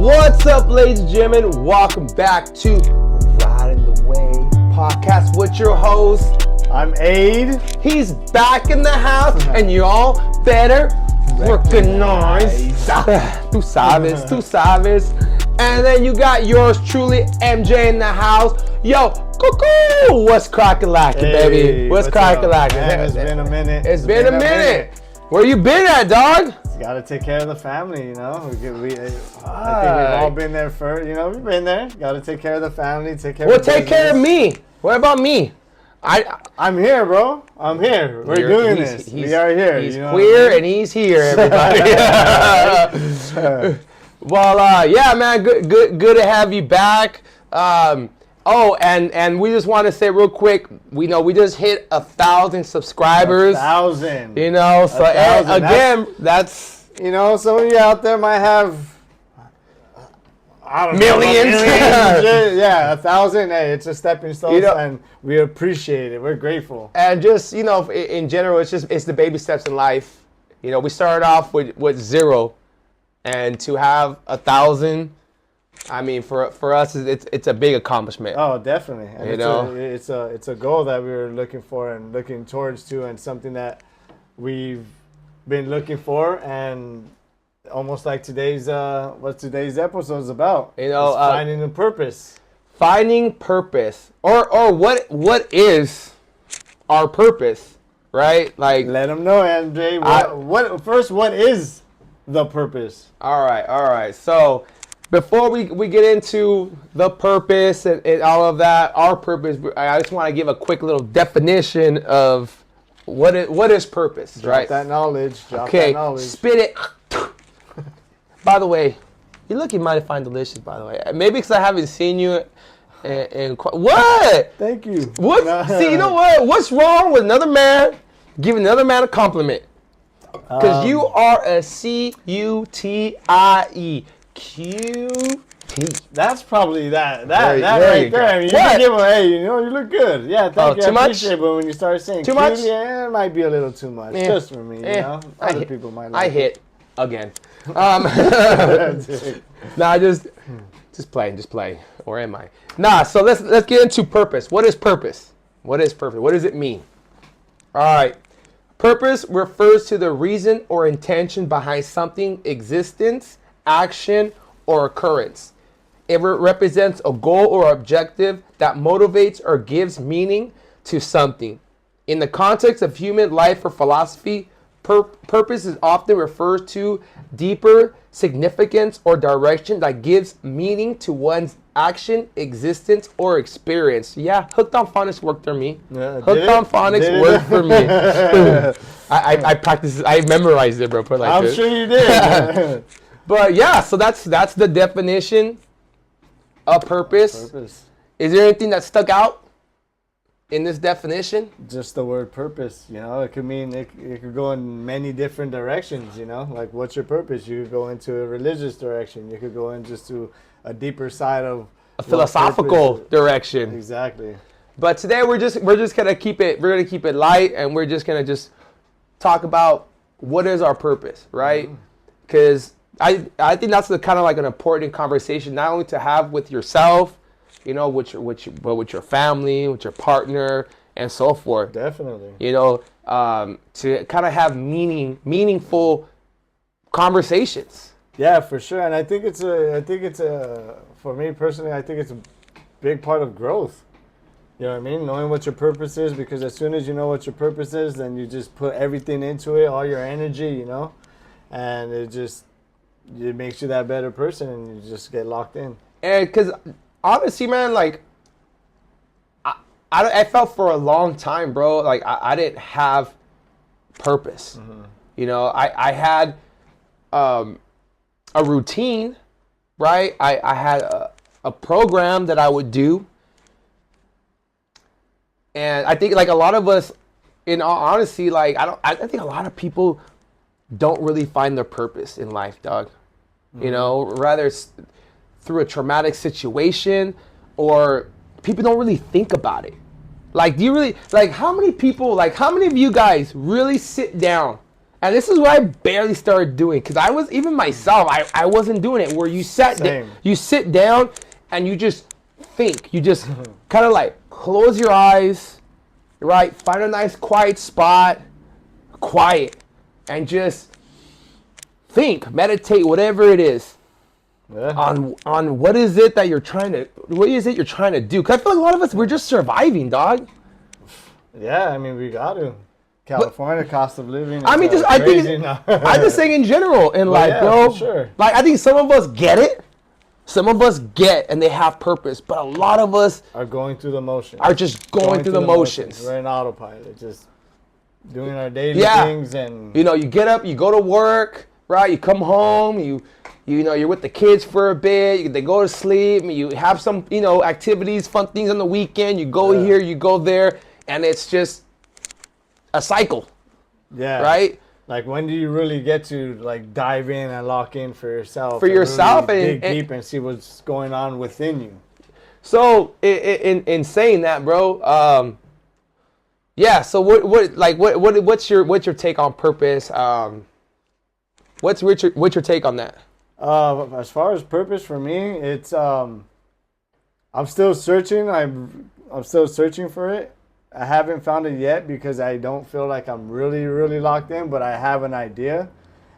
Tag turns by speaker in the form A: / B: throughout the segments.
A: What's up, ladies and gentlemen? Welcome back to Riding the Wave podcast with your host.
B: I'm Aid.
A: He's back in the house, and y'all better recognize. Tu sabes. And then you got yours truly, MJ, in the house. Yo, cuckoo! What's crackalackin', baby? What's crackalackin'?
B: It's been a minute.
A: It's been a minute. Where you been at, dog?
B: Got to take care of the family, you know. I think we've all been there first. You know, we've been there. Got to take care of the family. Take care.
A: Take care of me. What about me?
B: I'm here, bro. I'm here. We're doing this. We are here.
A: He's queer and he's here, everybody. Well, yeah, man. Good to have you back. And we just want to say real quick, we just hit 1,000 subscribers.
B: 1,000.
A: You know, so again, that's
B: you know, some of you out there might have
A: millions.
B: Yeah, 1,000. Hey, it's a stepping stone, and we appreciate it. We're grateful.
A: And just in general, it's the baby steps in life. You know, we started off with 0, and to have 1,000. I mean, for us, it's a big accomplishment.
B: Oh, definitely. And it's a goal that we were looking for and looking towards to, and something that we've been looking for, and almost like today's what today's episode is about. Finding a purpose.
A: Finding purpose, or what is our purpose, right? Like,
B: let them know, MJ. What is the purpose?
A: All right. So, before we get into the purpose and all of that, our purpose, I just want to give a quick little definition of what is purpose, right?
B: That knowledge.
A: Okay, spit it. By the way, you look mighty fine delicious, by the way. Maybe because I haven't seen you in what?
B: Thank you.
A: What? No. See, you know what? What's wrong with another man giving another man a compliment? Because you are a CUTIE. QT.
B: That's probably that right there. I mean, you can give him, hey, you look good. Yeah, thank you.
A: Too much?
B: It, but when you start saying
A: too much,
B: yeah, it might be a little too much. Just for me, Other people might like it.
A: I hit again. Nah, just play. Or am I? Nah, so let's get into purpose. What is purpose? What is purpose? What does it mean? All right. Purpose refers to the reason or intention behind something existence, action, or occurrence. It represents a goal or objective that motivates or gives meaning to something. In the context of human life or philosophy, purpose is often referred to deeper significance or direction that gives meaning to one's action, existence, or experience. Yeah, hooked on phonics worked for me. Hooked on phonics worked for me. I practiced. I memorized it, bro.
B: I'm sure you did.
A: But yeah, so that's the definition of purpose. Is there anything that stuck out in this definition?
B: Just the word purpose. It could mean it could go in many different directions. Like what's your purpose? You could go into a religious direction. You could go in just to a deeper side of
A: a philosophical direction.
B: Exactly.
A: But today we're just gonna keep it. We're gonna keep it light, and we're just gonna talk about what is our purpose, right? Because I think that's the kind of like an important conversation, not only to have with yourself, but with your family, with your partner, and so forth.
B: Definitely.
A: To kind of have meaningful conversations.
B: Yeah, for sure. And I think it's for me personally, I think it's a big part of growth. You know what I mean? Knowing what your purpose is, because as soon as you know what your purpose is, then you just put everything into it, all your energy, and it makes you that better person, and you just get locked in. And
A: because honestly, man, like I felt for a long time, bro, like I didn't have purpose. I had a routine, right? I had a program that I would do, and I think like a lot of us, in all honesty, like I think a lot of people don't really find their purpose in life, dog. Rather it's through a traumatic situation, or people don't really think about it. Like, do you really, like, how many of you guys really sit down And this is what I barely started doing, because I was, even myself, I wasn't doing it, where you you sit down and you just think. You just kind of like close your eyes, right? Find a nice quiet spot, quiet, and just think, meditate, whatever it is.
B: Yeah.
A: On what is it that you're trying to, do? Because I feel like a lot of us, we're just surviving, dog.
B: Yeah, I mean, we got to. California cost of living.
A: I mean, I think I'm just saying in general in life,
B: yeah,
A: bro.
B: For sure.
A: Like, I think some of us get it. Some of us get and they have purpose, but a lot of us
B: are going through the motions.
A: Are just going through the motions.
B: We're in autopilot, just doing our daily things, and
A: you get up, you go to work, right? You come home, you're with the kids for a bit. They go to sleep. You have some activities, fun things on the weekend. You go here, you go there, and it's just a cycle.
B: Yeah.
A: Right?
B: Like, when do you really get to like dive in and lock in for yourself?
A: Really
B: dig deep and see what's going on within you.
A: So in saying that, bro, yeah. So what's your take on purpose? What's your take on that?
B: As far as purpose for me, it's I'm still searching. I'm still searching for it. I haven't found it yet because I don't feel like I'm really, really locked in, but I have an idea,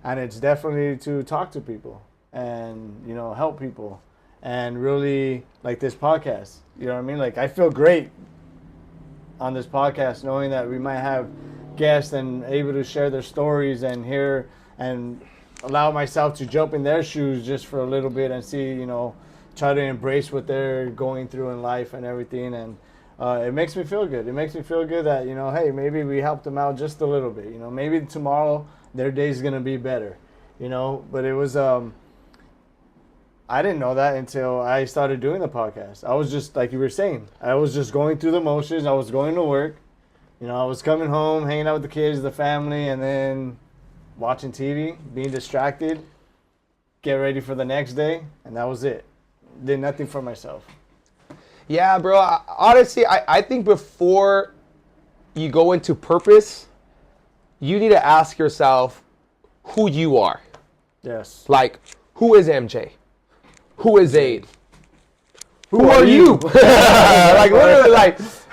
B: and it's definitely to talk to people and, help people, and really, like this podcast, you know what I mean? Like, I feel great on this podcast knowing that we might have guests and able to share their stories and hear and allow myself to jump in their shoes just for a little bit and see, try to embrace what they're going through in life and everything. And it makes me feel good. It makes me feel good that, hey, maybe we helped them out just a little bit. Maybe tomorrow their day's going to be better, But it was, I didn't know that until I started doing the podcast. I was just, like you were saying, I was just going through the motions. I was going to work. I was coming home, hanging out with the kids, the family, and then watching TV, being distracted, get ready for the next day, and that was it. Did nothing for myself.
A: Yeah, bro. Honestly, I think before you go into purpose, you need to ask yourself who you are.
B: Yes.
A: Like, who is MJ? Who is Aid? Who are you? Like, literally,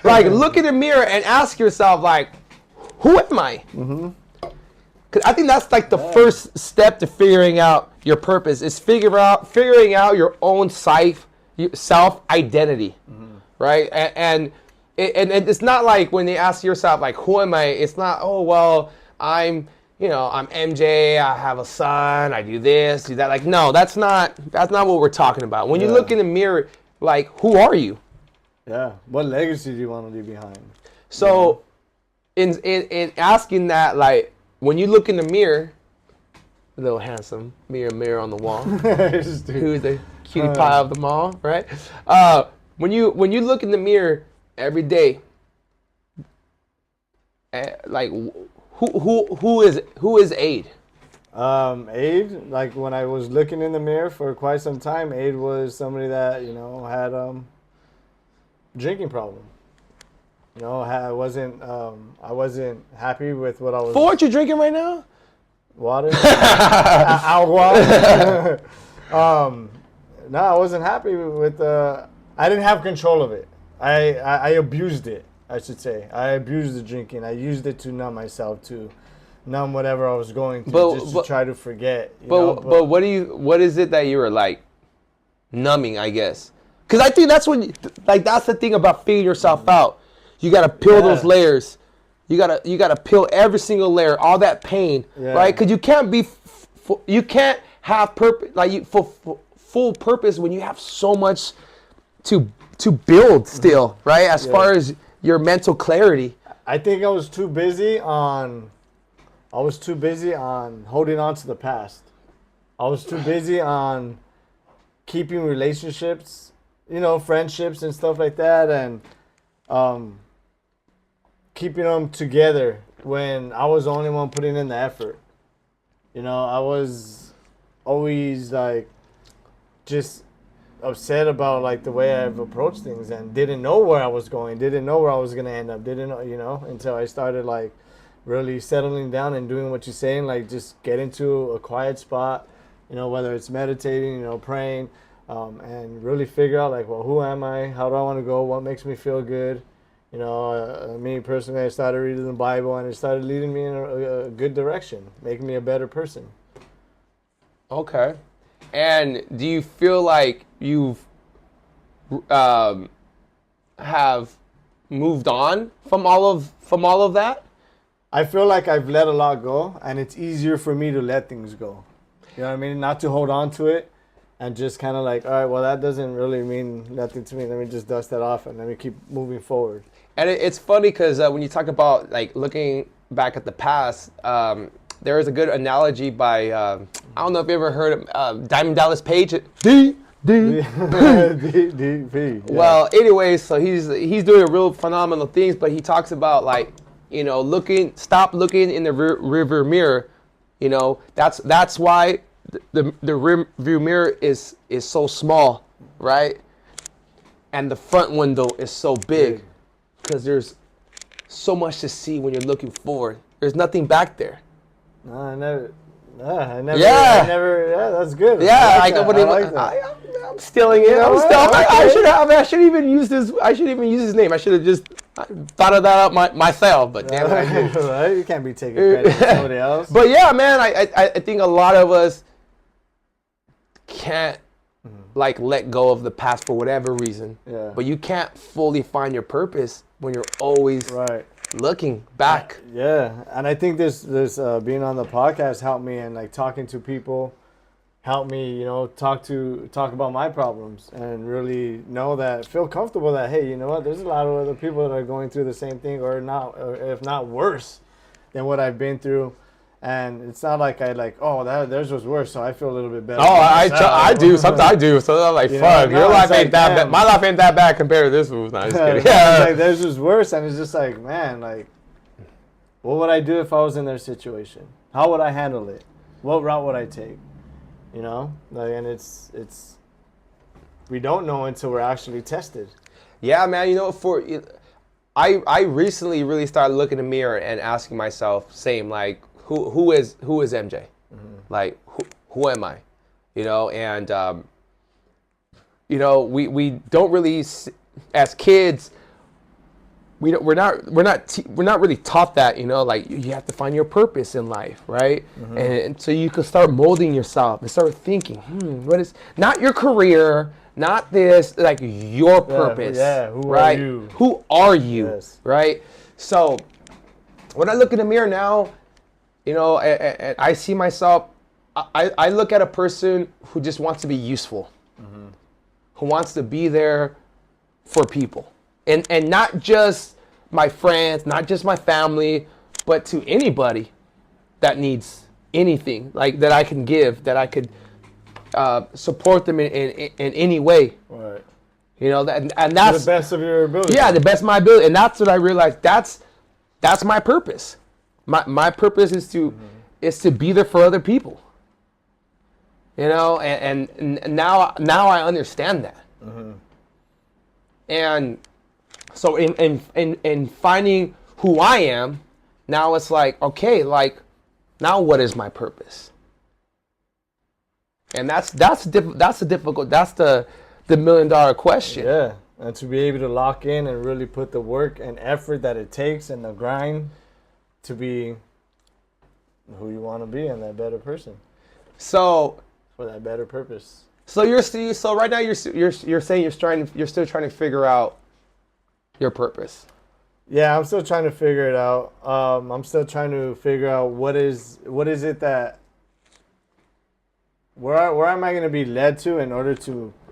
A: like look in the mirror and ask yourself, like, who am I? Mm-hmm. Cause I think that's like the first step to figuring out your purpose is figuring out your own self identity, right? And it's not like when they ask yourself like, who am I? It's not, oh well, I'm MJ. I have a son. I do this, do that. Like, no, that's not what we're talking about. When you look in the mirror, like, who are you?
B: Yeah. What legacy do you want to leave behind?
A: So, in asking that, like, when you look in the mirror, little handsome mirror on the wall, who's the cutie pie of them all, right? When you look in the mirror every day, like, who is Aid?
B: Aid, like when I was looking in the mirror for quite some time, Aid was somebody that had drinking problem. I wasn't happy with what I was.
A: For what you're drinking right now?
B: Water. Agua. No, I wasn't happy with. I didn't have control of it. I abused it, I should say. I abused the drinking. I used it to numb myself, to numb whatever I was going through, just to try to forget.
A: But what is it that you were like numbing? I guess because I think that's that's the thing about figuring yourself out. You gotta peel those layers. You gotta peel every single layer, all that pain, right? Because you can't you can't have purpose full purpose when you have so much to build still, right? As far as your mental clarity.
B: I think I was too busy on holding on to the past. I was too busy on keeping relationships, friendships and stuff like that, and keeping them together when I was the only one putting in the effort. I was always like just upset about like the way I've approached things and didn't know where I was going, didn't know where I was going to end up, didn't know, until I started like really settling down and doing what you're saying, like just get into a quiet spot, whether it's meditating, praying, and really figure out like, well, who am I? How do I want to go? What makes me feel good? Me personally, I started reading the Bible, and it started leading me in a good direction, making me a better person.
A: Okay. And do you feel like you've have moved on from all of that?
B: I feel like I've let a lot go, and it's easier for me to let things go. You know what I mean? Not to hold on to it, and just kind of like, all right, well, that doesn't really mean nothing to me. Let me just dust that off, and let me keep moving forward.
A: And it's funny because when you talk about like looking back at the past, there is a good analogy by I don't know if you ever heard of Diamond Dallas Page. D.
B: Yeah.
A: Well, anyways, so he's doing real phenomenal things, but he talks about like, stop looking in the rear mirror. That's why the rear view mirror is so small, right? And the front window is so big. Because there's so much to see when you're looking forward. There's nothing back there.
B: No, I never. Yeah, that's good.
A: Yeah,
B: I like that.
A: I'm stealing it. I should even use his name. I should have just thought of that out myself. But damn it, I did.
B: Right? You can't be taking credit for somebody else.
A: But yeah, man, I think a lot of us can't like let go of the past for whatever reason.
B: Yeah.
A: But you can't fully find your purpose when you're always looking back.
B: Yeah, and I think this being on the podcast helped me, and like talking to people helped me, talk about my problems, and really feel comfortable that, hey, you know what, there's a lot of other people that are going through the same thing, or if not worse than what I've been through. And it's not like theirs was worse, so I feel a little bit better.
A: Oh, I do. Sometimes I do. So I'm like, fuck, your life ain't that bad. My life ain't that bad compared to this one. No, just kidding.
B: Yeah. It's like theirs was worse, and it's just like, man, like, what would I do if I was in their situation? How would I handle it? What route would I take? And it's we don't know until we're actually tested.
A: Yeah, man. I recently really started looking in the mirror and asking myself, same, like, who is MJ? Mm-hmm. Like, who am I? And we don't really, as kids, we're not really taught that, like you have to find your purpose in life, right? Mm-hmm. And so you can start molding yourself and start thinking, what is not your career, not this, like your purpose.
B: Yeah, who
A: right?
B: are you?
A: Who are you?
B: Yes.
A: Right? So when I look in the mirror now, and I see myself, I look at a person who just wants to be useful, mm-hmm. who wants to be there for people. And not just my friends, not just my family, but to anybody that needs anything, like that I can give, that I could support them in any way.
B: Right.
A: And that's
B: the best of your ability.
A: Yeah, the best of my ability. And that's what I realized. That's my purpose. My purpose is to be there for other people. And now I understand that. Mm-hmm. And so in finding who I am, now it's like, okay, like, now what is my purpose? And that's the $1 million question.
B: Yeah, and to be able to lock in and really put the work and effort that it takes and the grind to be who you want to be and that better person.
A: So
B: for that better purpose.
A: So right now you're saying you're still trying to figure out your purpose.
B: Yeah, I'm still trying to figure it out. I'm still trying to figure out what is it that where am I going to be led to in order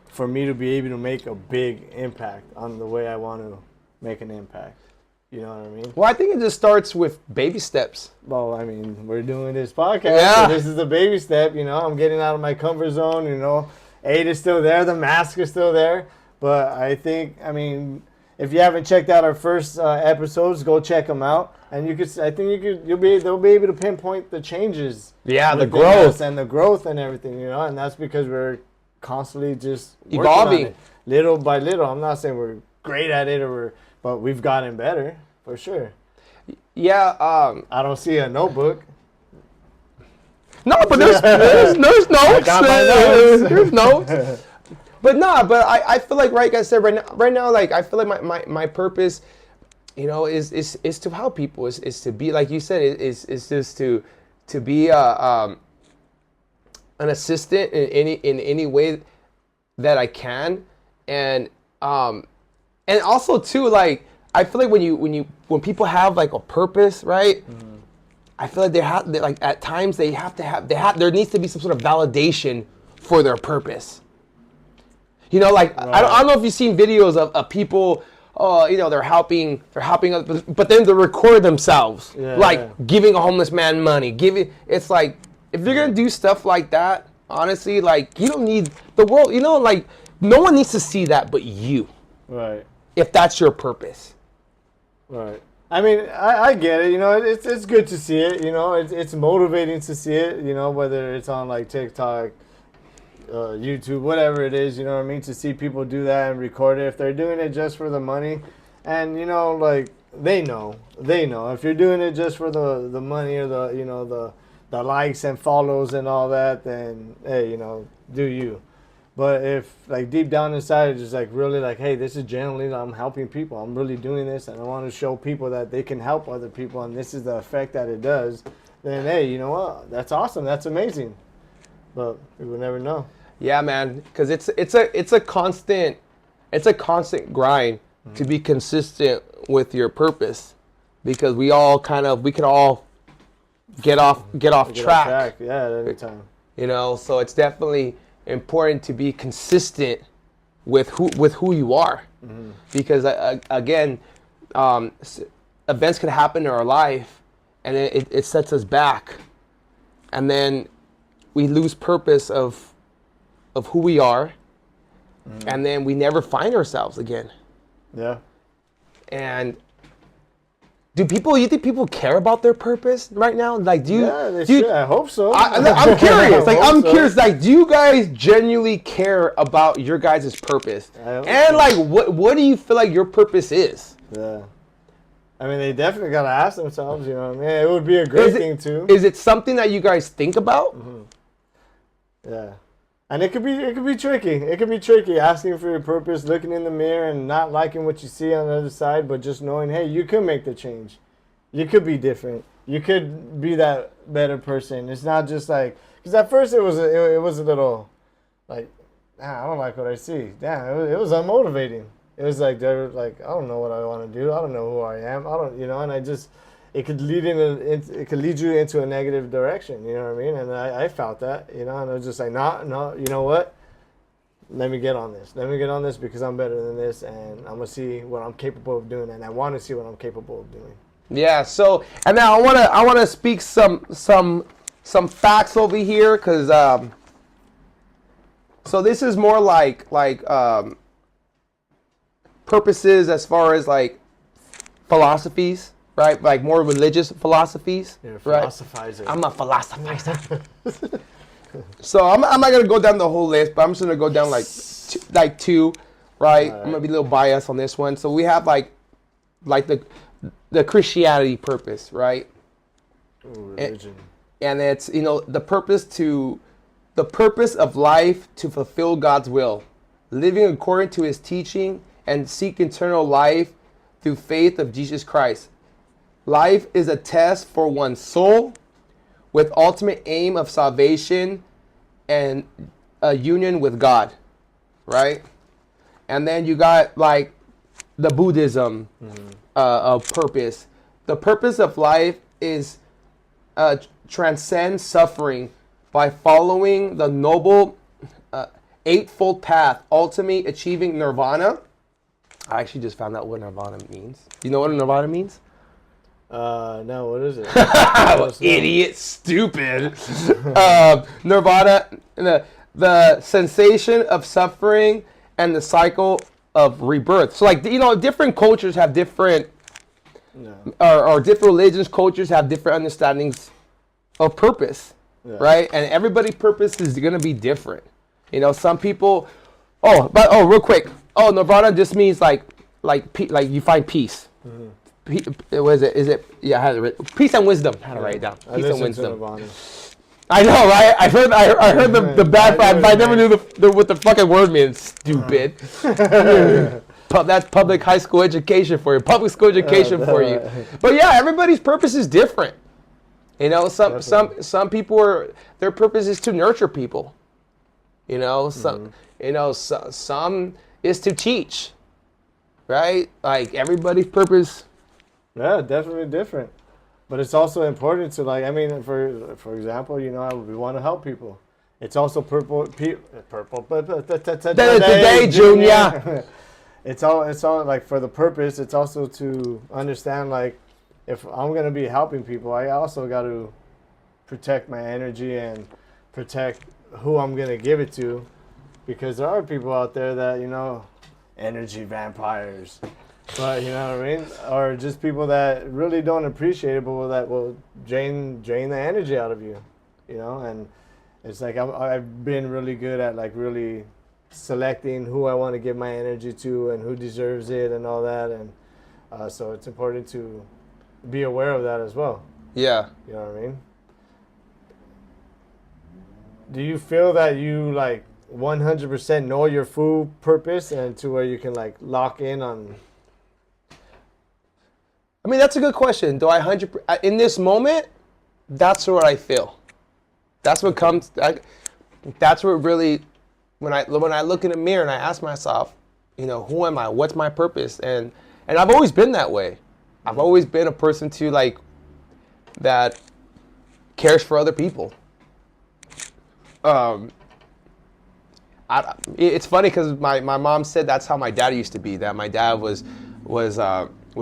B: for me to be able to make a big impact on the way I want to make an impact. You know what I mean?
A: Well, I think it just starts with baby steps.
B: Well, I mean, we're doing this podcast.
A: Yeah.
B: So this is a baby step. I'm getting out of my comfort zone. 8 is still there. The mask is still there. But I think, if you haven't checked out our first episodes, go check them out. And they'll be able to pinpoint the changes.
A: Yeah, the growth.
B: And the growth and everything, And that's because we're constantly just
A: evolving.
B: On it, little by little. I'm not saying we're great at it but we've gotten better, for sure.
A: Yeah.
B: I don't see a notebook.
A: No, but there's notes.
B: I got my notes.
A: There's notes. But I feel like, right, like I said, right now, like I feel like my purpose, is to help people. Is to be, like you said, is just to be an assistant in any way that I can, and also too, like I feel like when people have like a purpose, right? Mm-hmm. I feel like like at times there needs to be some sort of validation for their purpose. Like right. I don't know if you've seen videos of people, they're helping others, but then they record themselves giving a homeless man money. It's like, if you're gonna do stuff like that, honestly, like you don't need the world. Like no one needs to see that but you.
B: Right.
A: If that's your purpose.
B: Right. I mean, I get it. It's good to see it. It's motivating to see it. Whether it's on like TikTok, YouTube, whatever it is. You know what I mean? To see people do that and record it. If they're doing it just for the money, and like they know. If you're doing it just for the money or the likes and follows and all that, then hey, do you. But if like deep down inside it's just like really like, hey, this is genuinely, I'm helping people. I'm really doing this and I want to show people that they can help other people and this is the effect that it does, then hey, you know what? That's awesome. That's amazing. But we will never know.
A: Yeah, man, because it's a constant grind to be consistent with your purpose, because we could all get off track.
B: Yeah, at any time.
A: So it's definitely important to be consistent with who you are, mm-hmm. because again, events can happen in our life, and it sets us back, and then we lose purpose of who we are, mm-hmm. and then we never find ourselves again.
B: Yeah.
A: And you think people care about their purpose right now? Like,
B: they should. I hope so.
A: I'm curious. I'm curious. Like, do you guys genuinely care about your guys' purpose? And like, what do you feel like your purpose is?
B: Yeah. I mean, they definitely gotta ask themselves. You know what I mean? It would be a great thing too.
A: Is it something that you guys think about?
B: Mm-hmm. Yeah. And it could be tricky. It could be tricky asking for your purpose, looking in the mirror and not liking what you see on the other side, but just knowing, hey, you could make the change. You could be different. You could be that better person. It's not just like, because at first it was a little like, I don't like what I see. Damn, it was unmotivating. It was like, I don't know what I want to do. I don't know who I am. And I just, it could lead you into a negative direction, you know what I mean? And I felt that, and I was just like, no, you know what? Let me get on this because I'm better than this, and I'm gonna see what I'm capable of doing, and I want to see what I'm capable of doing. Yeah.
A: So, and now I wanna speak some facts over here, cause so this is more like purposes as far as like philosophies. Right, like more religious philosophies.
B: You're a philosophizer.
A: Right? I'm a philosophizer. So I'm not gonna go down the whole list, but I'm just gonna go down like two. Right, I'm gonna be a little biased on this one. So we have like the Christianity purpose, right?
B: Ooh, religion.
A: And it's the purpose of life to fulfill God's will, living according to His teaching, and seek eternal life through faith of Jesus Christ. Life is a test for one's soul, with ultimate aim of salvation and a union with God, right? And then you got like the Buddhism of purpose. The purpose of life is transcend suffering by following the noble eightfold path, ultimately achieving nirvana. I actually just found out what nirvana means. You know what nirvana means?
B: No, what is it?
A: Idiot, stupid. Nirvana, the sensation of suffering and the cycle of rebirth. So like, different cultures have different, or different religions, cultures have different understandings of purpose, right? And everybody's purpose is going to be different. Some people, real quick. Nirvana just means like you find peace. Mm-hmm. Was it? Is it? Yeah, I had it written. Peace and wisdom. I had to write it down.
B: I
A: Peace and
B: listened to
A: wisdom.
B: Nirvana.
A: I know, right? I heard the bad part, but I never knew what the fucking word means. Stupid. That's public high school education for you. Public school education for you. But yeah, everybody's purpose is different. You know, some people their purpose is to nurture people. You know, some is to teach. Right? Like everybody's purpose.
B: Yeah, definitely different. But it's also important to like. I mean, for example, you know, we want to help people. It's also purple.
A: Today, Junior.
B: It's all like for the purpose. It's also to understand like if I'm gonna be helping people, I also got to protect my energy and protect who I'm gonna give it to, because there are people out there that, you know, energy vampires. But you know what I mean? Or just people that really don't appreciate it, but that will drain the energy out of you. You know, and it's like I've been really good at like really selecting who I want to give my energy to and who deserves it and all that. And so it's important to be aware of that as well.
A: Yeah.
B: You know what I mean? Do you feel that you like 100% know your full purpose and to where you can like lock in on?
A: I mean, that's a good question. Do I in this moment? That's what I feel. That's what comes. That's what really, when I look in the mirror and I ask myself, you know, who am I? What's my purpose? And I've always been that way. I've always been a person to like that cares for other people. It's funny because my mom said that's how my dad used to be. That my dad was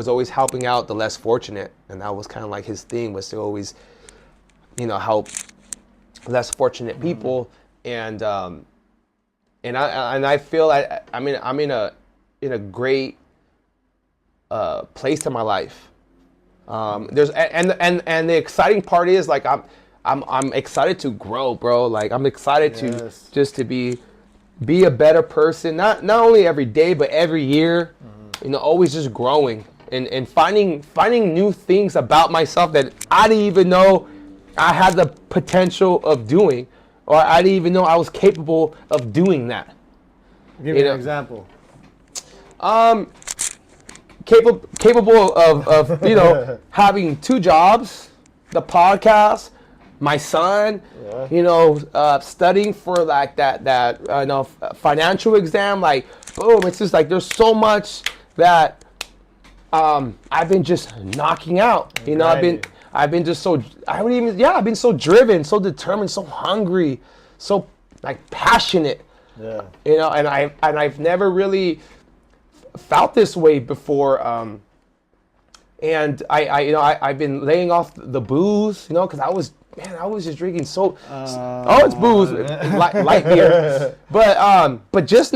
A: always helping out the less fortunate, and that was kind of like his thing, was to always, you know, help less fortunate people. And I feel I'm in a great place in my life. There's and the exciting part is like I'm excited to grow, bro. Like I'm excited to just to be a better person, not only every day but every year. You know, always just growing and finding new things about myself that I didn't even know I had the potential of doing, or I didn't even know I was capable of doing that.
B: Give me an example.
A: Capable of you know, having 2 jobs, the podcast, my son, you know, studying for like that you know, financial exam. Like boom, it's just like there's so much that I've been just knocking out. You know, I've been just so I've been so driven, so determined, so hungry, so like passionate.
B: Yeah.
A: You know, and I've never really felt this way before. And I've been laying off the booze, you know, because I was just drinking so. It's booze, light beer, but just.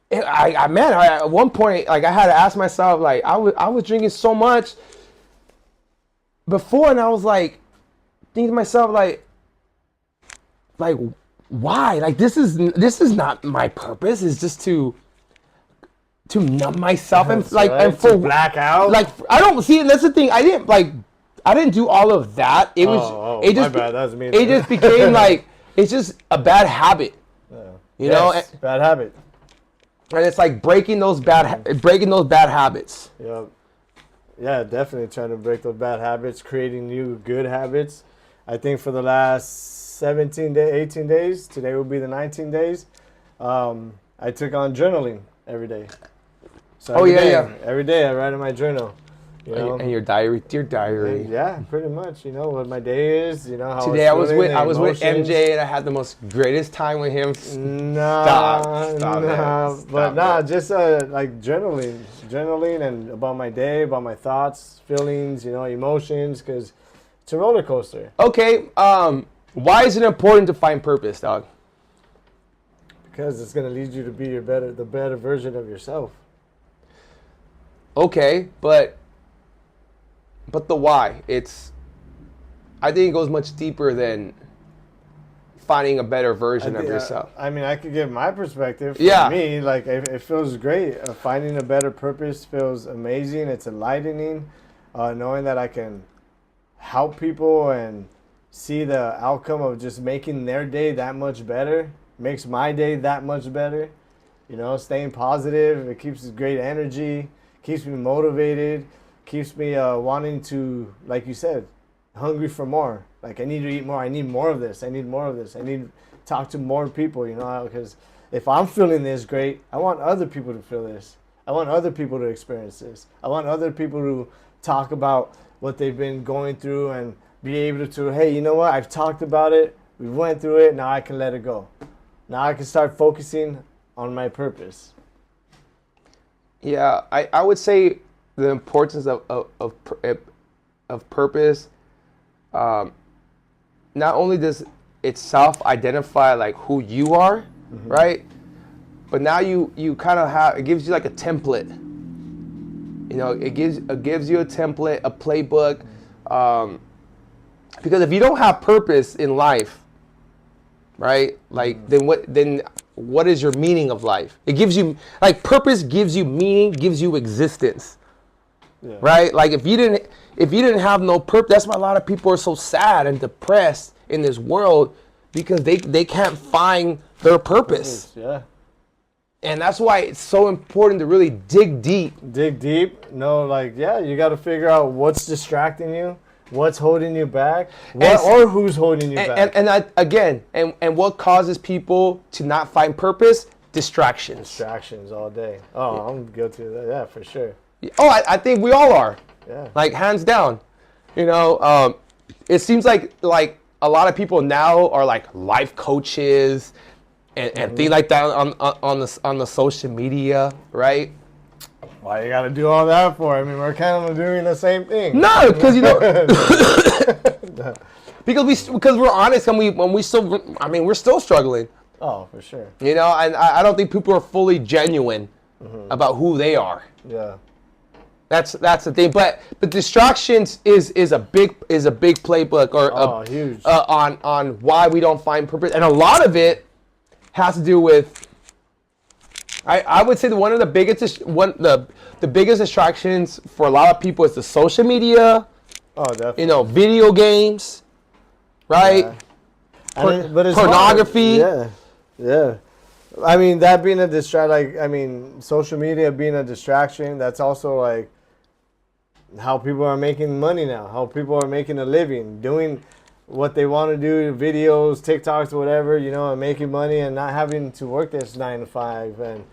A: At one point, like I had to ask myself, like I was drinking so much before, and I was like thinking to myself, like why? Like this is not my purpose. It's just to numb myself and like and for
B: black out.
A: Like I don't see. That's the thing. I didn't do all of that. It was. It just.
B: My bad. That was me.
A: It just became like it's just a bad habit.
B: Yeah.
A: You know,
B: bad habit.
A: And it's like breaking those bad habits.
B: Yep. Yeah, definitely trying to break those bad habits, creating new good habits. I think for the last 18 days, today will be the 19 days, I took on journaling every day. So every day I write in my journal. You know?
A: And your diary.
B: Yeah, pretty much. You know what my day is. You know how
A: today I was with MJ and I had the most greatest time with him. Stop,
B: just like journaling and about my day, about my thoughts, feelings, you know, emotions, because it's a roller coaster.
A: Okay, why is it important to find purpose, dog?
B: Because it's gonna lead you to be the better version of yourself.
A: Okay, but the why, I think it goes much deeper than finding a better version of yourself.
B: I mean, I could give my perspective. For
A: Yeah.
B: me, like it feels great. Finding a better purpose feels amazing. It's enlightening, knowing that I can help people and see the outcome of just making their day that much better makes my day that much better. You know, staying positive, it keeps great energy, keeps me motivated, keeps me wanting to, like you said, hungry for more. Like, I need to eat more. I need more of this. I need more of this. I need to talk to more people, you know, because if I'm feeling this great, I want other people to feel this. I want other people to experience this. I want other people to talk about what they've been going through and be able to, hey, you know what? I've talked about it. We went through it. Now I can let it go. Now I can start focusing on my purpose.
A: Yeah, I would say the importance of purpose. Not only does it self-identify like who you are, right? But now you kind of have, it gives you like a template. You know, it gives you a template, a playbook. Because if you don't have purpose in life, right? Like then what is your meaning of life? It gives you, like, purpose gives you meaning, gives you existence. Yeah. Right? Like if you didn't have no purpose, that's why a lot of people are so sad and depressed in this world, because they can't find their purpose.
B: Yeah.
A: And that's why it's so important to really dig deep.
B: Dig deep. No, like, yeah, you got to figure out what's distracting you, what's holding you back, or who's holding you back.
A: And what causes people to not find purpose? Distractions.
B: Distractions all day. Oh, yeah. I'm guilty of that. Yeah, for sure.
A: Oh, I think we all are.
B: Yeah.
A: Like, hands down. You know, it seems like a lot of people now are like life coaches and things like that on the social media, right?
B: Why you gotta do all that for? I mean, we're kind of doing the same thing.
A: No, because you know, because we're honest, and we're still struggling.
B: Oh, for sure.
A: You know, and I don't think people are fully genuine about who they are.
B: Yeah.
A: That's the thing, but distractions is a big playbook
B: huge
A: on why we don't find purpose, and a lot of it has to do with, I would say that one of the biggest distractions for a lot of people is the social media.
B: Oh, definitely.
A: You know, video games, right?
B: Yeah. But it's
A: pornography.
B: Hard. Yeah. I mean, that being a social media being a distraction, that's also like how people are making money now, how people are making a living, doing what they want to do, videos, TikToks, whatever, you know, and making money and not having to work this 9 to 5 and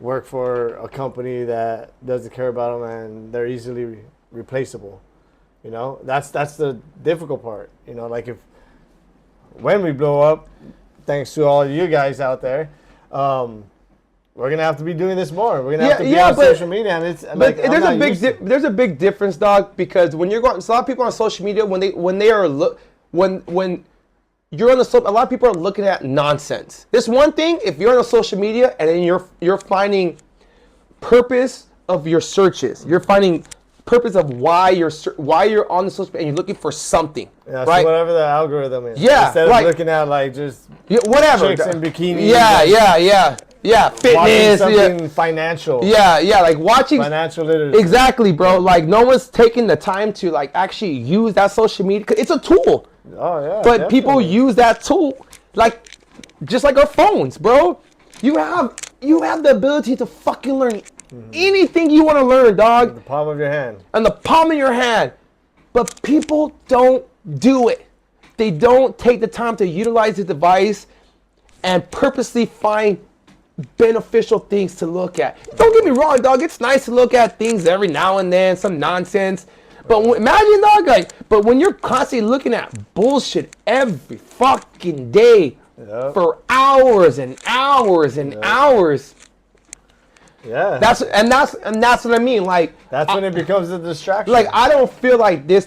B: work for a company that doesn't care about them and they're easily replaceable. You know, that's the difficult part. You know, like when we blow up, thanks to all of you guys out there, we're gonna have to be doing this more. We're gonna have to be on social media, and it's like
A: there's a big difference, dog. Because when you're going, so a lot of people on social media, when you're on a lot of people are looking at nonsense. This one thing, if you're on social media and then you're finding purpose of your searches, you're finding purpose of why you're on the social media and you're looking for something.
B: Yeah,
A: right?
B: So whatever the algorithm is.
A: Yeah,
B: instead of looking at like just
A: whatever
B: chicks in bikinis.
A: Yeah, fitness,
B: watching something financial.
A: Yeah, like watching
B: financial literacy.
A: Exactly, bro. Like no one's taking the time to like actually use that social media. 'Cause it's a tool.
B: Oh yeah.
A: But definitely. People use that tool like just like our phones, bro. You have the ability to fucking learn anything you want to learn, dog.
B: In the palm of your hand.
A: On the palm of your hand. But people don't do it. They don't take the time to utilize the device and purposely find beneficial things to look at. Don't get me wrong, dog. It's nice to look at things every now and then, some nonsense. But imagine, dog, but when you're constantly looking at bullshit every fucking day for hours and hours and hours.
B: Yeah.
A: That's what I mean. Like
B: that's when it becomes a distraction.
A: Like I don't feel like this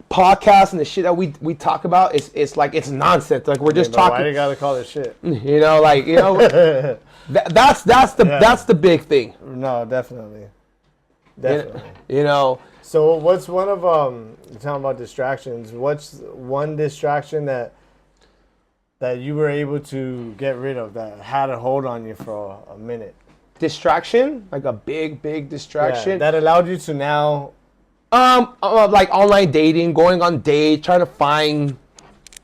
A: podcast and the shit that we talk about it's like it's nonsense. Like we're just talking.
B: Why do you gotta call it shit?
A: You know, that's the big thing.
B: No, definitely.
A: You know.
B: So what's one of talking about distractions? What's one distraction that that you were able to get rid of that had a hold on you for a minute?
A: Distraction, like a big distraction.
B: Yeah, that allowed you to now.
A: Like online dating, going on dates, trying to find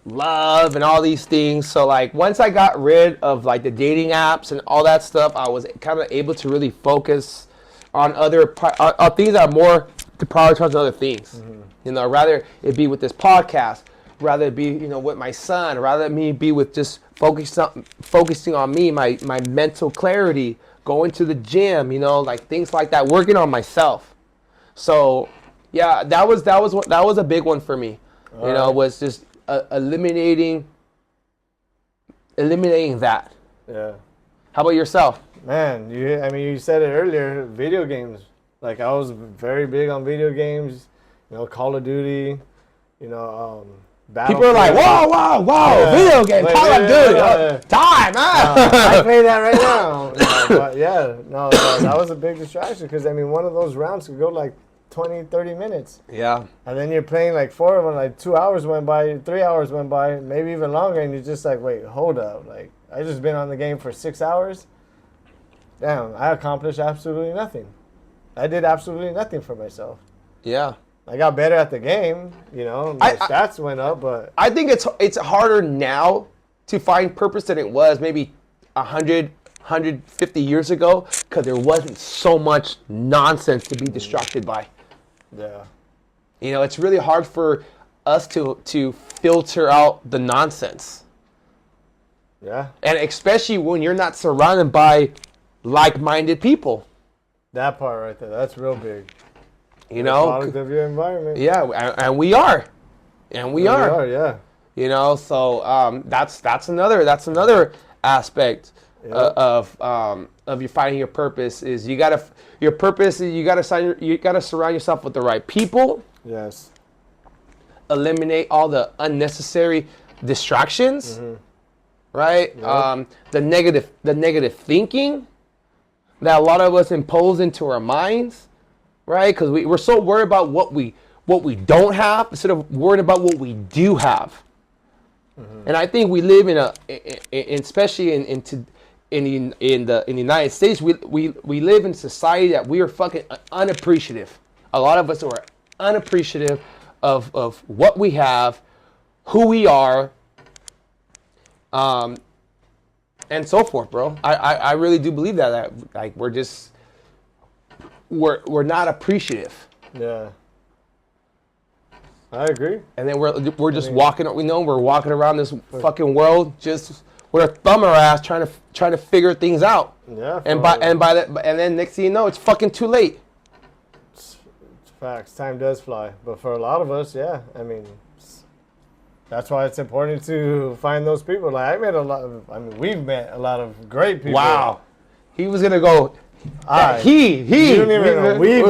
A: love and all these things. So like once I got rid of like the dating apps and all that stuff, I was kind of able to really focus on other on things that are more to prioritize other things. You know, rather it be with this podcast, rather it be, you know, with my son, rather me be with just focusing on me, my mental clarity, going to the gym, you know, like things like that, working on myself. So yeah, that was a big one for me. You know, was just eliminating that.
B: Yeah.
A: How about yourself?
B: Man, you said it earlier, video games. Like, I was very big on video games, you know, Call of Duty, you know,
A: People are like, whoa,
B: Yeah.
A: video game,
B: Wait,
A: Call of Duty, time,
B: I play that right now. But yeah, no, that was a big distraction because, I mean, one of those rounds could go like 20, 30 minutes.
A: Yeah.
B: And then you're playing like 4 of them, like 2 hours went by, 3 hours went by, maybe even longer, and you're just like, wait, hold up. Like, I just been on the game for 6 hours. Damn, I accomplished absolutely nothing. I did absolutely nothing for myself.
A: Yeah.
B: I got better at the game, you know, my stats went up, but
A: I think it's harder now to find purpose than it was maybe 150 years ago, because there wasn't so much nonsense to be distracted by.
B: yeah.
A: You know, it's really hard for us to filter out the nonsense.
B: Yeah.
A: And especially when you're not surrounded by like-minded people.
B: That part right there, that's real big.
A: You know?
B: Product of your environment.
A: Yeah, and we are. And we are.
B: Yeah.
A: You know, so that's another aspect of you finding your purpose is you gotta surround yourself with the right people.
B: Yes.
A: Eliminate all the unnecessary distractions, right?
B: Yep.
A: The negative thinking that a lot of us impose into our minds, right? Because we're so worried about what we don't have instead of worrying about what we do have. And I think we live especially in the United States, we live in a society that we are fucking unappreciative. A lot of us are unappreciative of what we have, who we are, and so forth, bro. I really do believe that like we're not appreciative.
B: Yeah. I agree.
A: And then we're just walking around this fucking world just with our thumb our ass trying to figure things out.
B: Yeah.
A: And then next thing you know, it's fucking too late.
B: It's facts. Time does fly. But for a lot of us, yeah. I mean, that's why it's important to find those people. Like we've met a lot of great people.
A: Wow. He was gonna go.
B: You don't even know. We've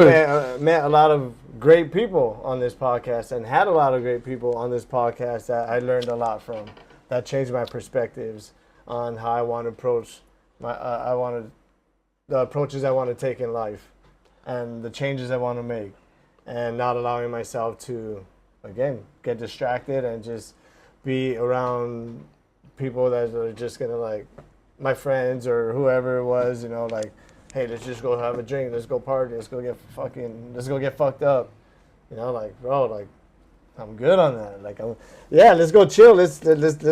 B: met a lot of great people on this podcast and had a lot of great people on this podcast that I learned a lot from. That changed my perspectives on how I want to approach the approaches I want to take in life and the changes I want to make, and not allowing myself to, again, get distracted and just be around people that are just gonna, like, my friends or whoever it was, you know, like, hey, let's just go have a drink, let's go party, let's go get fucked up. You know, like, bro, like, I'm good on that. Like, let's go chill. Let's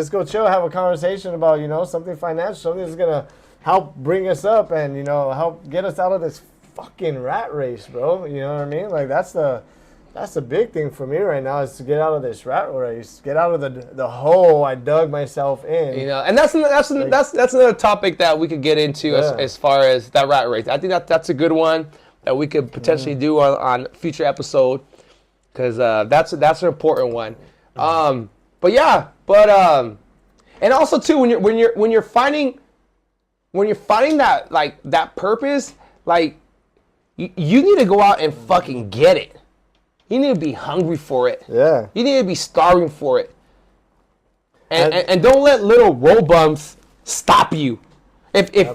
B: go chill, have a conversation about, you know, something financial, something that's gonna help bring us up and, you know, help get us out of this fucking rat race, bro. You know what I mean? Like, that's the big thing for me right now, is to get out of this rat race, get out of the hole I dug myself in.
A: You know, and that's another topic that we could get into as far as that rat race. I think that's a good one that we could potentially do on future episode, because that's an important one. And also too, when you're finding that, like, that purpose, like, you need to go out and fucking get it. You need to be hungry for it.
B: Yeah.
A: You need to be starving for it. And don't let little road bumps stop you. If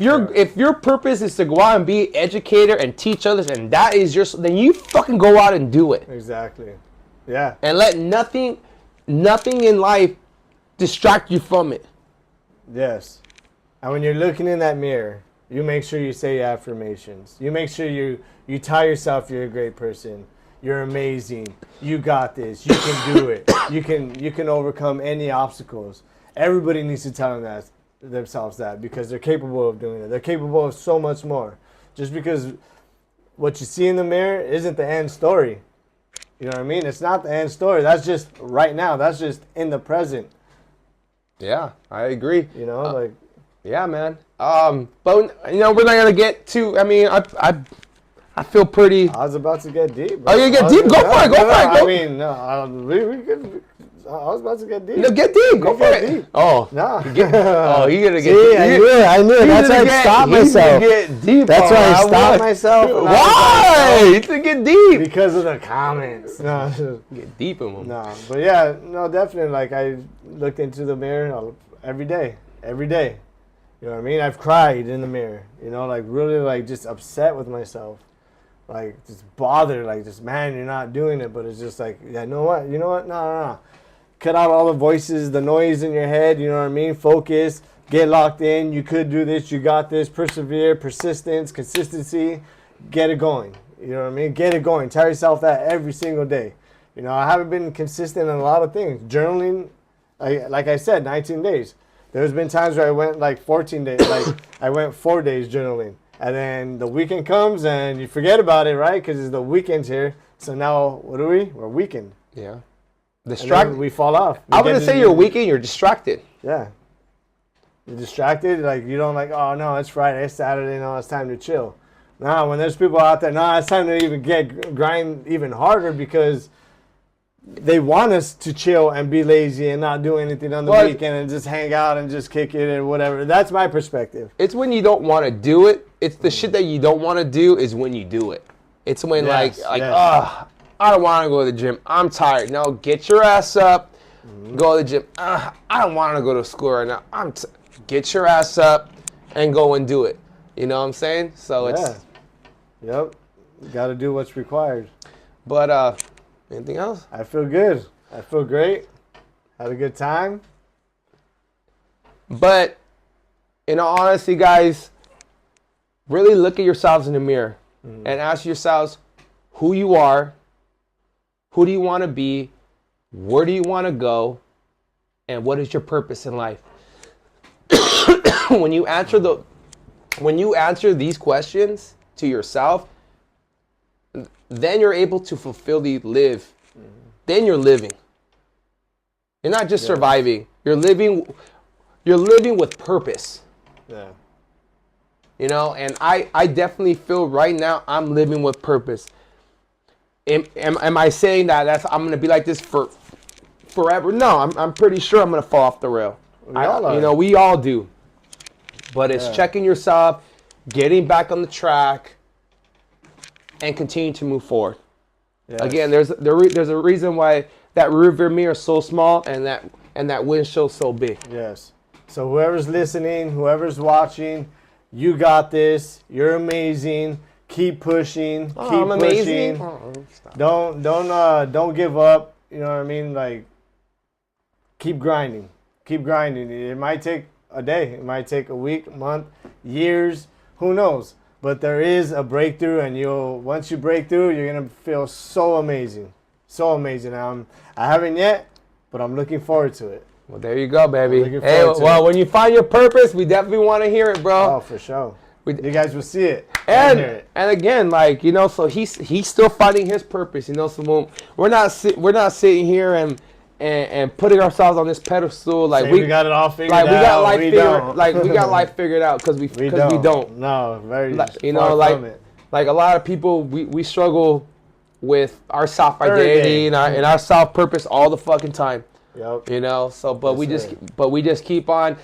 A: your purpose is to go out and be an educator and teach others, and that is then you fucking go out and do it.
B: Exactly. Yeah.
A: And let nothing in life distract you from it.
B: Yes. And when you're looking in that mirror, you make sure you say affirmations. You make sure you tell yourself you're a great person. You're amazing. You got this. You can do it. You can overcome any obstacles. Everybody needs to tell themselves that because they're capable of doing it. They're capable of so much more. Just because what you see in the mirror isn't the end story. You know what I mean? It's not the end story. That's just right now. That's just in the present.
A: Yeah, I agree.
B: You know, like.
A: Yeah, man. But we're not gonna get too. I mean, I feel pretty.
B: I was about to get deep. Bro.
A: Oh, you get deep? Go for it. Go for it.
B: I mean, no, we could. I was about to get deep.
A: No, get deep. Go for it.
B: Deep.
A: Oh,
B: no.
A: You're gonna get.
B: See,
A: deep.
B: I knew it. That's why I stopped myself.
A: Get deep.
B: That's why I stopped myself.
A: Why? You to get deep
B: because of the comments. No,
A: get deep in them.
B: No, but yeah, no, definitely. Like I looked into the mirror every day. You know what I mean? I've cried in the mirror. You know, like really, like just upset with myself. Like just bothered, like just man, you're not doing it. But it's just like, yeah, you know what? No. Cut out all the voices, the noise in your head. You know what I mean? Focus, get locked in. You could do this. You got this. Persevere, persistence, consistency. Get it going. You know what I mean? Get it going. Tell yourself that every single day. You know, I haven't been consistent in a lot of things. Journaling, like I said, 19 days. There's been times where I went like 14 days. Like I went 4 days journaling. And then the weekend comes and you forget about it, right? Because it's the weekend's here. So now, what are we? We're weekend.
A: Yeah. Distracted.
B: We fall off.
A: I wouldn't say you're weekend. You're distracted.
B: Yeah. You're distracted. Like you don't like, oh no, it's Friday, it's Saturday, no, it's time to chill. Now, when there's people out there, no, it's time to even grind even harder because they want us to chill and be lazy and not do anything on the weekend and just hang out and just kick it or whatever. That's my perspective.
A: It's when you don't want to do it. It's the shit that you don't want to do is when you do it. It's when I don't want to go to the gym. I'm tired. No, get your ass up. Go to the gym. I don't want to go to school right now. Get your ass up and go and do it. You know what I'm saying? So it's.
B: Yep. You got to do what's required.
A: But anything else?
B: I feel good. I feel great. Had a good time.
A: But in all honesty, guys, really look at yourselves in the mirror and ask yourselves who you are, who do you want to be, where do you want to go, and what is your purpose in life? When you answer these questions to yourself, then you're able to fulfillly live. Then you're living. You're not just surviving. You're living with purpose.
B: Yeah.
A: You know, and I definitely feel right now I'm living with purpose. Am I saying that I'm going to be like this for forever? No, I'm pretty sure I'm going to fall off the rail. We all do. But it's checking yourself, getting back on the track, and continue to move forward. Yes. Again, there's a reason why that rearview mirror is so small and that windshield so big.
B: Yes. So whoever's listening, whoever's watching, you got this. You're amazing. Keep pushing. Keep
A: I'm amazing.
B: Pushing. Don't give up. You know what I mean? Like, keep grinding. Keep grinding. It might take a day. It might take a week, month, years. Who knows? But there is a breakthrough, and once you break through, you're gonna feel so amazing, so amazing. I haven't yet, but I'm looking forward to it.
A: Well, there you go, baby. Hey, well, when you find your purpose, we definitely want to hear it, bro.
B: Oh, for sure. You guys will see it
A: and hear it. And again, like so he's still finding his purpose. So we're not sitting here and putting ourselves on this pedestal like
B: we got it all figured out.
A: We got life figured out because we don't.
B: No, very.
A: Like a lot of people we struggle with our self identity and our self purpose all the fucking time.
B: Yep.
A: We just keep on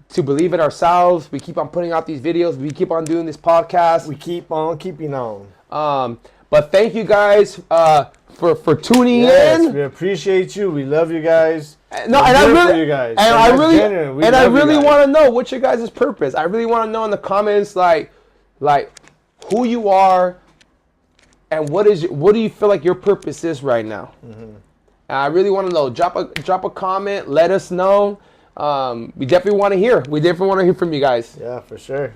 A: to believe in ourselves. We keep on putting out these videos. We keep on doing this podcast.
B: We keep on keeping on.
A: But thank you guys for tuning in.
B: We appreciate you. We love you guys.
A: I really want to know what's your guys' purpose. I really want to know in the comments like who you are and what do you feel like your purpose is right now. I really want to know. Drop a comment. Let us know. we definitely want to hear. We definitely want to hear from you guys.
B: Yeah, for sure.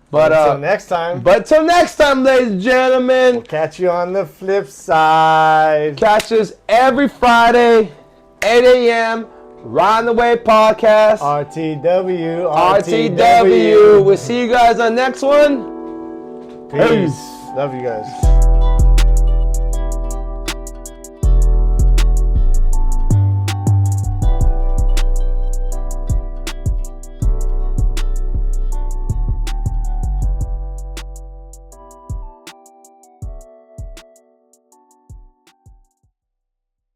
A: But
B: until next time.
A: But till next time, ladies and gentlemen.
B: We'll catch you on the flip side.
A: Catch us every Friday, 8 a.m. Ride the Way Podcast.
B: RTW.
A: RTW. We'll see you guys on the next one.
B: Peace. Love you guys.